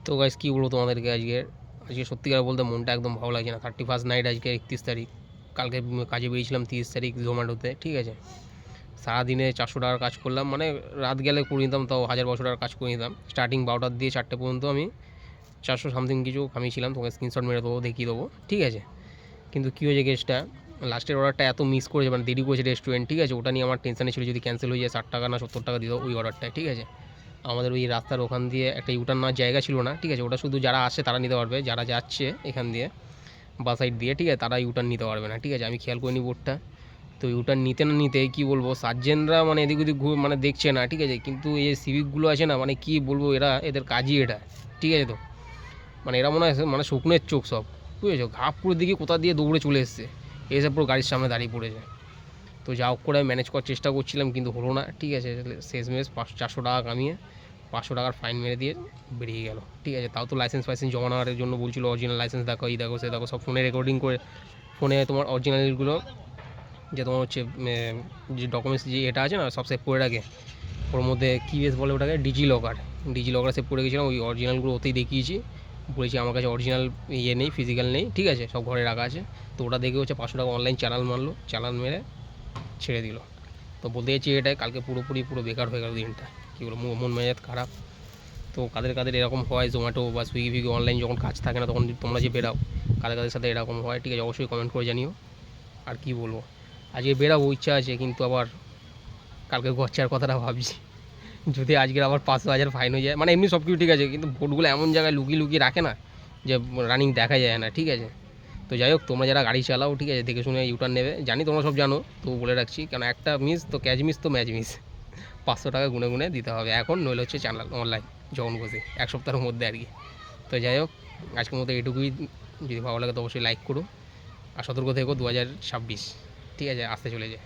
তো গাইস কী বলবো তোমাদেরকে, আজকে সত্যিকার বলতে মনটা একদম ভালো লাগছে না। 31 নাইট, আজকে 31 তারিখ। কালকে কাজে বেরিয়েছিলাম 30 তারিখ জোম্যাটোতে, ঠিক আছে। সারাদিনে 400 টাকার কাজ করলাম, মানে রাত গেলে করে নিতাম, তাও 1000-1200 টাকার কাজ করে নিতাম। স্টার্টিং 12টার দিয়ে 4টে পর্যন্ত আমি 400 সামথিং কিছু কামিয়েছিলাম। তোমাকে স্ক্রিনশট মেরে দেবো, দেখিয়ে দেবো, ঠিক আছে। কিন্তু কী হয়েছে কেসটা, লাস্টের অর্ডারটা এত মিস করেছে, মানে দেরি করেছে রেস্টুরেন্ট, ঠিক আছে। ওটা নিয়ে আমার টেনশনে ছিল, যদি ক্যান্সেল হয়ে যায় 60 টাকা না 70 টাকা দিত ওই অর্ডারটায়, ঠিক আছে। আমাদের ওই রাস্তার ওখান দিয়ে একটা ইউটার্ন নেওয়ার জায়গা ছিল না, ঠিক আছে। ওটা শুধু যারা আসে তারা নিতে পারবে, যারা যাচ্ছে এখান দিয়ে বা সাইড দিয়ে, ঠিক আছে, তারা ইউটার্ন নিতে পারবে না, ঠিক আছে। আমি খেয়াল করিনি বোর্ডটা। তো ইউটার্ন নিতে না নিতে কী বলবো, সার্জেনরা মানে এদিক ওদিক মানে দেখছে না, ঠিক আছে। কিন্তু এই সিভিকগুলো আছে না, মানে কী বলবো, এদের কাজই এটা, ঠিক আছে। তো মানে এরা মনে হয় মানে শুকনের চোখ সব, বুঝেছো। ঘাপপুরের দিকে কোথা দিয়ে দৌড়ে চলে এসছে, এসে পুরো গাড়ির সামনে দাঁড়িয়ে পড়েছে। তো যা হোক করে ম্যানেজ করার চেষ্টা করছিলাম, কিন্তু হলো না, ঠিক আছে। শেষমেশ 400 টাকা কামিয়ে 500 টাকার ফাইন মেরে দিয়ে বেরিয়ে গেল, ঠিক আছে। তাও তো লাইসেন্স ফাইসেন্স জমা নেওয়ার জন্য বলছিল, অরিজিনাল লাইসেন্স দেখো, এই দেখো সে দেখো, সব ফোনে রেকর্ডিং করে, ফোনে তোমার অরিজিনালগুলো যে তোমার হচ্ছে যে ডকুমেন্টস যে এটা আছে না, সব সেভ করে রাখে। ওর মধ্যে কী বেশ বলে ওটাকে, ডিজি লকার সেভ করে গেছিলাম। ওই অরিজিনালগুলো ওতেই দেখিয়েছি, বলেছি আমার কাছে অরিজিনাল ইয়ে নেই, ফিজিক্যাল নেই, ঠিক আছে, সব ঘরে রাখা আছে। তো ওটা দেখে হচ্ছে 500 টাকা অনলাইন চালান মারলো, চালান মেরে ছেড়ে দিল। তো বলতে চাইছি এটাই, কালকে পুরো বেকার হয়ে গেল দিনটা, কী বলো, মন মেজাজ খারাপ। তো কাদের এরকম হয়, জোম্যাটো বা সুইগি অনলাইন যখন কাজ থাকে না, তখন তোমরা যে বেরাও, কাদের সাথে এরকম হয়, ঠিক আছে, অবশ্যই কমেন্ট করে জানিও। আর কি বলবো, আজকে বেরাবো ইচ্ছা আছে, কিন্তু আবার কালকে খরচার কথাটা ভাবছি। যদি আজকের আবার 500,000 ফাইন হয়ে যায়, মানে এমনি সব কিছু ঠিক আছে, কিন্তু ভোটগুলো এমন জায়গায় লুকিয়ে রাখে না যে রানিং দেখা যায় না, ঠিক আছে। তো যাই হোক, তোমরা যারা গাড়ি চালাও, ঠিক আছে, দেখে শুনে ইউটার্ন নেবে, জানি তোমরা সব জানো, তো বলে রাখছি, কেন একটা মিস তো ক্যাচ মিস তো ম্যাচ মিস। 500 টাকা গুনে দিতে হবে এখন, নইলে হচ্ছে চ্যানেল অনলাইন যখন বসে 1 সপ্তাহের মধ্যে আর কি। তো যাই হোক, আজকের মতো এটুকুই। যদি ভালো লাগে তো অবশ্যই লাইক করো, আর সতর্ক থেকো, 2026, ঠিক আছে, আসতে চলে যায়।